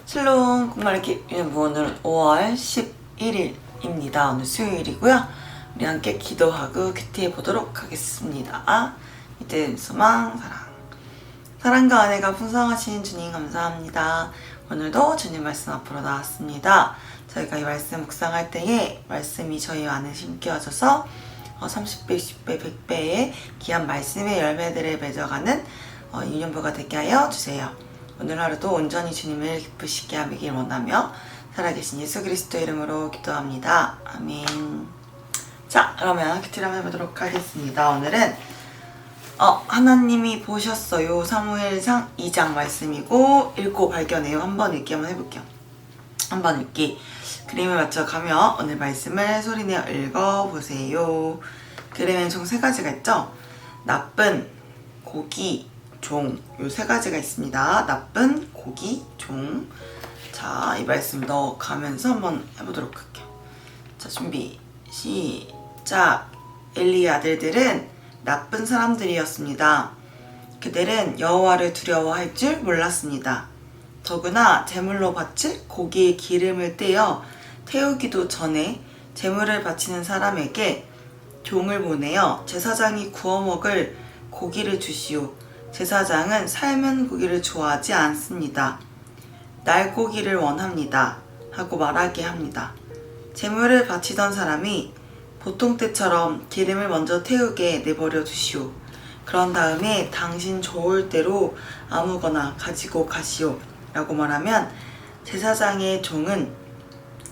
샬롬 공말기 오늘은 5월 11일입니다. 오늘 수요일이고요. 우리 함께 기도하고 큐티해 보도록 하겠습니다. 믿음, 소망, 사랑과 은혜가 풍성하신 주님 감사합니다. 오늘도 주님 말씀 앞으로 나왔습니다. 저희가 이 말씀 묵상할 때에 말씀이 저희 안에 심겨져서 30배, 60배, 100배의 귀한 말씀의 열매들을 맺어가는 유년부가 되게 하여 주세요. 오늘 하루도 온전히 주님을 기쁘시게 하길 원하며 살아계신 예수 그리스도 이름으로 기도합니다. 아멘. 자, 그러면 큐티를 한번 해보도록 하겠습니다. 오늘은 하나님이 보셨어요. 사무엘상 2장 말씀이고 읽고 발견해요. 한번 읽기 한번 해볼게요. 한번 읽기. 그림을 맞춰가며 오늘 말씀을 소리내어 읽어보세요. 그림엔 총 3가지가 있죠. 나쁜, 고기, 종. 요 3가지가 있습니다. 나쁜, 고기, 종. 자, 이 말씀 넣어가면서 한번 해보도록 할게요. 자, 준비 시작. 엘리의 아들들은 나쁜 사람들이었습니다. 그들은 여호와를 두려워할 줄 몰랐습니다. 더구나 제물로 바칠 고기의 기름을 떼어 태우기도 전에 제물을 바치는 사람에게 종을 보내어 제사장이 구워 먹을 고기를 주시오. 제사장은 삶은 고기를 좋아하지 않습니다. 날고기를 원합니다. 하고 말하게 합니다. 제물을 바치던 사람이 보통 때처럼 기름을 먼저 태우게 내버려 두시오. 그런 다음에 당신 좋을 대로 아무거나 가지고 가시오. 라고 말하면 제사장의 종은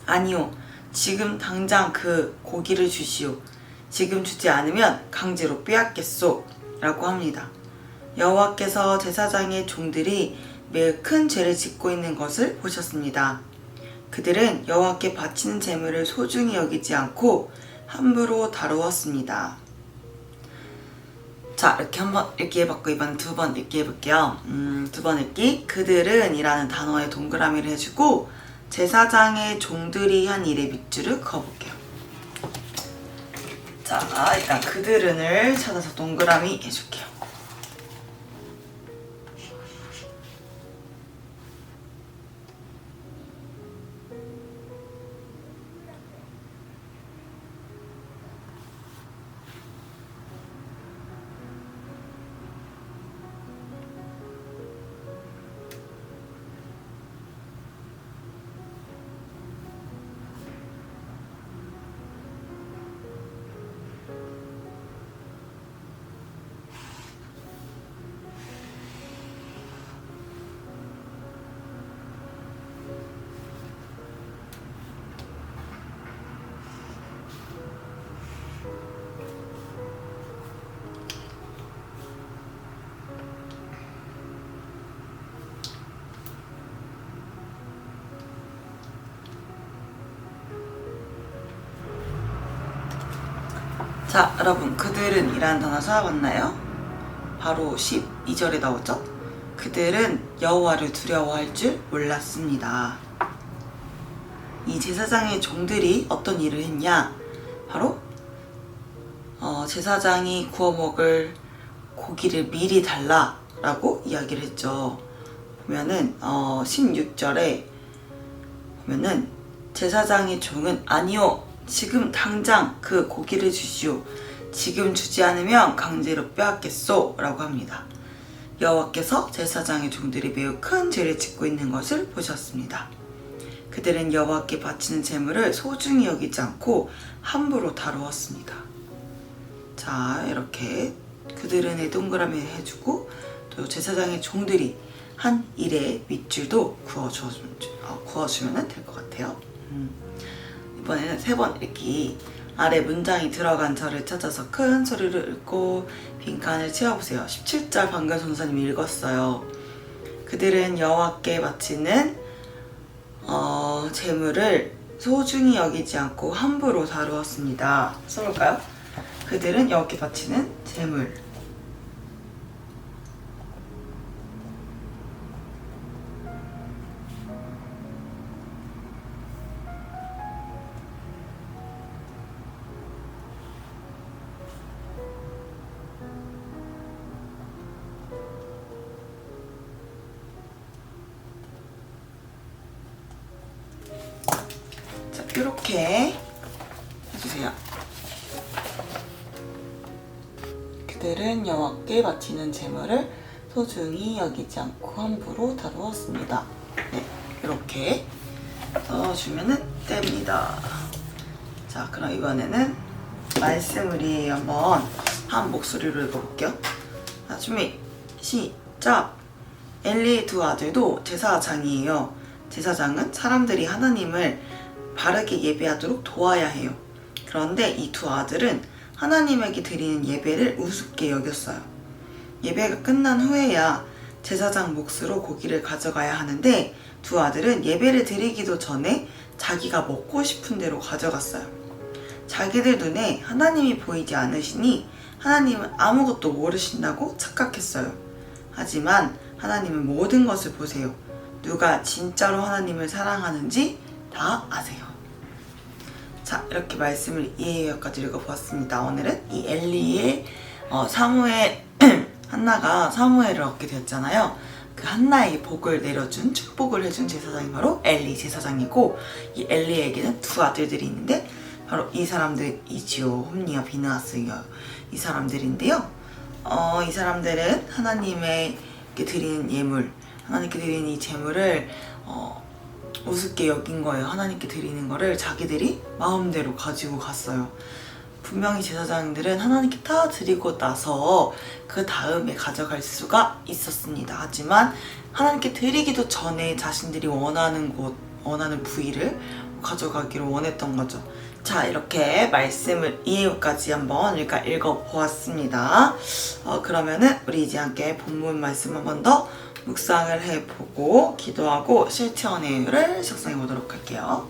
아니요. 지금 당장 그 고기를 주시오. 지금 주지 않으면 강제로 빼앗겠소. 라고 합니다. 여호와께서 제사장의 종들이 매우 큰 죄를 짓고 있는 것을 보셨습니다. 그들은 여호와께 바치는 제물을 소중히 여기지 않고 함부로 다루었습니다. 자, 이렇게 한번 읽기 해봤고 이번 2번 읽기 해볼게요. 2번 읽기. 그들은 이라는 단어에 동그라미를 해주고 제사장의 종들이 한 일의 밑줄을 그어볼게요. 자, 일단 그들은을 찾아서 동그라미 해줄게요. 자, 여러분, 그들은 이라는 단어 찾아봤나요? 바로 12절에 나오죠? 그들은 여호와를 두려워할 줄 몰랐습니다. 이 제사장의 종들이 어떤 일을 했냐? 바로 제사장이 구워 먹을 고기를 미리 달라라고 이야기를 했죠. 보면은 16절에 보면은 제사장의 종은 아니요. 지금 당장 그 고기를 주시오. 지금 주지 않으면 강제로 빼앗겠소. 라고 합니다. 여호와께서 제사장의 종들이 매우 큰 죄를 짓고 있는 것을 보셨습니다. 그들은 여호와께 바치는 제물을 소중히 여기지 않고 함부로 다루었습니다. 자, 이렇게 그들은 동그라미 해주고 또 제사장의 종들이 한 일의 밑줄도 그어주면 될 것 같아요. 이번에는 3번 읽기. 아래 문장이 들어간 절을 찾아서 큰 소리로 읽고 빈칸을 채워보세요. 17절 방금 전사님이 읽었어요. 그들은 여호와께 바치는 제물을 소중히 여기지 않고 함부로 다루었습니다. 써볼까요? 그들은 여호와께 바치는 제물. 이렇게 해주세요. 그들은 여호와께 바치는 제물을 소중히 여기지 않고 함부로 다루었습니다. 네, 이렇게 넣어주면 됩니다. 자, 그럼 이번에는 말씀을 한번 한 목소리로 읽어볼게요. 자, 준비, 시작! 엘리의 두 아들도 제사장이에요. 제사장은 사람들이 하나님을 바르게 예배하도록 도와야 해요. 그런데 이 두 아들은 하나님에게 드리는 예배를 우습게 여겼어요. 예배가 끝난 후에야 제사장 몫으로 고기를 가져가야 하는데 두 아들은 예배를 드리기도 전에 자기가 먹고 싶은 대로 가져갔어요. 자기들 눈에 하나님이 보이지 않으시니 하나님은 아무것도 모르신다고 착각했어요. 하지만 하나님은 모든 것을 보세요. 누가 진짜로 하나님을 사랑하는지 다 아세요. 자, 이렇게 말씀을 이해까지 읽어보았습니다. 오늘은 이 엘리의 사무엘 한나가 사무엘을 얻게 되었잖아요. 그 한나에게 복을 내려준, 축복을 해준 제사장이 바로 엘리 제사장이고, 이 엘리에게는 두 아들들이 있는데 바로 이 사람들이지요. 홈니와 비느하스요. 이 사람들인데요. 이 사람들은 하나님에게 드리는 예물, 하나님께 드리는 이 제물을 우습게 여긴 거예요. 하나님께 드리는 거를 자기들이 마음대로 가지고 갔어요. 분명히 제사장들은 하나님께 다 드리고 나서 그 다음에 가져갈 수가 있었습니다. 하지만 하나님께 드리기도 전에 자신들이 원하는 부위를 가져가기를 원했던 거죠. 자, 이렇게 말씀을 이해까지 한번 읽어보았습니다. 그러면은 우리 이제 함께 본문 말씀 한 번 더 묵상을 해보고 기도하고 실천의 이유를 작성해 보도록 할게요.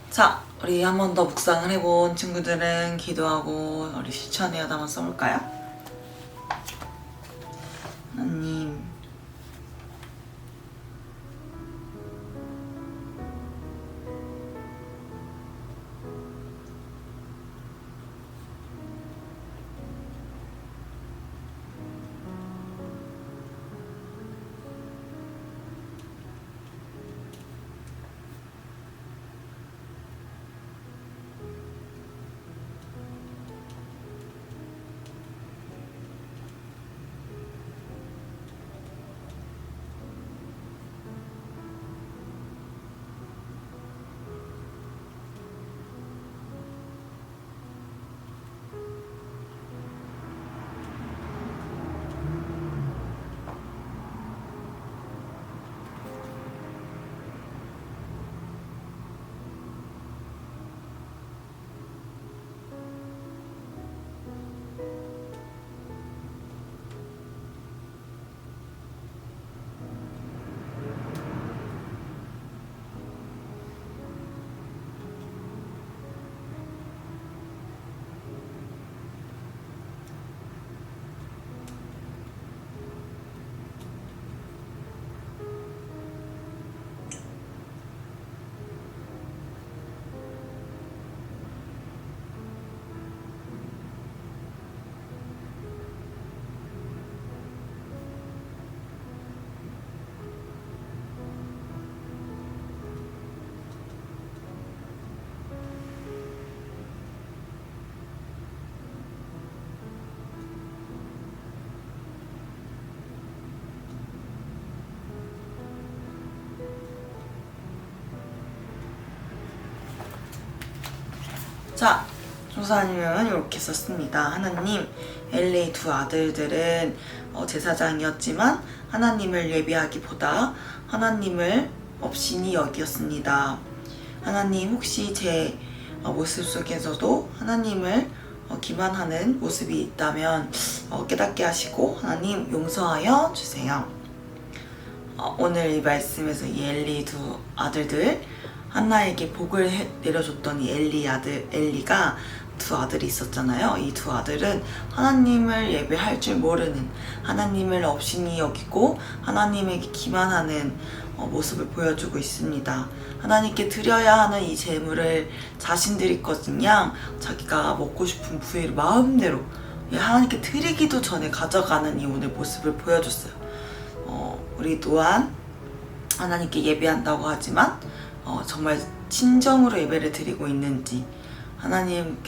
자, 우리 한 번 더 묵상을 해본 친구들은 기도하고 우리 실천의 여담 한번 써볼까요? 하나님, 자, 조사님은 이렇게 썼습니다. 하나님, 엘리 두 아들들은 제사장이었지만 하나님을 예배하기보다 하나님을 업신이 여기었습니다. 하나님, 혹시 제 모습 속에서도 하나님을 기만하는 모습이 있다면 깨닫게 하시고 하나님 용서하여 주세요. 오늘 이 말씀에서 이 엘리 두 아들들, 한나에게 복을 내려줬던 이 엘리가 두 아들이 있었잖아요. 이 두 아들은 하나님을 예배할 줄 모르는, 하나님을 업신이 여기고 하나님에게 기만하는 모습을 보여주고 있습니다. 하나님께 드려야 하는 이 재물을 자신들이 그냥 자기가 먹고 싶은 부위를 마음대로 하나님께 드리기도 전에 가져가는 이 오늘 모습을 보여줬어요. 우리 또한 하나님께 예배한다고 하지만 정말 진정으로 예배를 드리고 있는지, 하나님을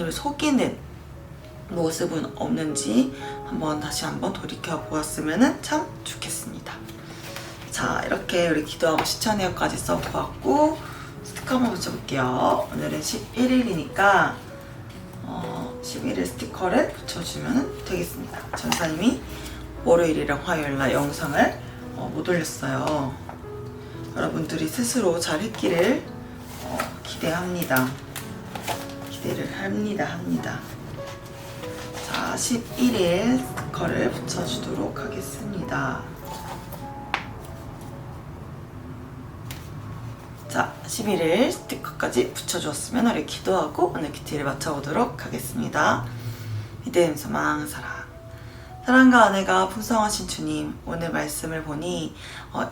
속이는 모습은 없는지 다시 한번 돌이켜 보았으면 참 좋겠습니다. 자, 이렇게 우리 기도하고 시천회어까지 써보았고, 스티커 한번 붙여볼게요. 오늘은 11일이니까 11일 스티커를 붙여주면 되겠습니다. 전사님이 월요일이랑 화요일날 영상을 못 올렸어요. 여러분들이 스스로 잘 했기를 기대합니다. 기대를 합니다. 자, 11일 스티커를 붙여주도록 하겠습니다. 자, 11일 스티커까지 붙여주었으면 우리 기도하고 오늘 큐티를 마쳐보도록 하겠습니다. 믿음, 소망, 사랑. 사랑과 은혜가 풍성하신 주님, 오늘 말씀을 보니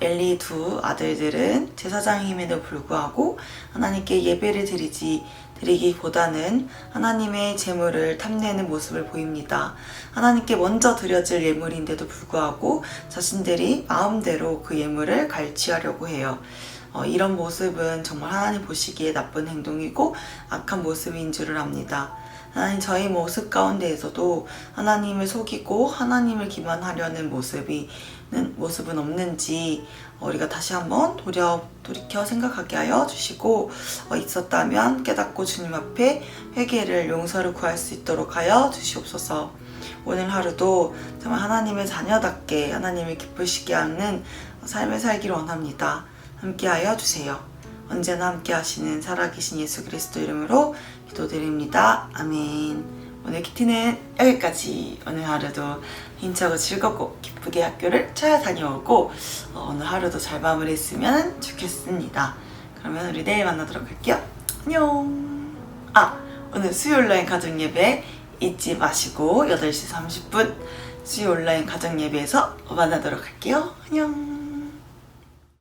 엘리 두 아들들은 제사장임에도 불구하고 하나님께 예배를 드리기보다는 하나님의 재물을 탐내는 모습을 보입니다. 하나님께 먼저 드려질 예물인데도 불구하고 자신들이 마음대로 그 예물을 갈취하려고 해요. 이런 모습은 정말 하나님 보시기에 나쁜 행동이고 악한 모습인 줄을 압니다. 하나님, 저희 모습 가운데에서도 하나님을 속이고 하나님을 기만하려는 모습은 없는지 우리가 다시 한번 돌이켜 생각하게 하여 주시고, 있었다면 깨닫고 주님 앞에 회개를, 용서를 구할 수 있도록 하여 주시옵소서. 오늘 하루도 정말 하나님의 자녀답게 하나님을 기쁘시게 하는 삶을 살기를 원합니다. 함께하여 주세요. 언제나 함께하시는 살아계신 예수 그리스도 이름으로 기도드립니다. 아멘. 오늘 큐티는 여기까지. 오늘 하루도 힘차고 즐겁고 기쁘게 학교를 잘 다녀오고 오늘 하루도 잘 마무리했으면 좋겠습니다. 그러면 우리 내일 만나도록 할게요. 안녕. 오늘 수요 온라인 가정예배 잊지 마시고 8시 30분 수요 온라인 가정예배에서 만나도록 할게요. 안녕.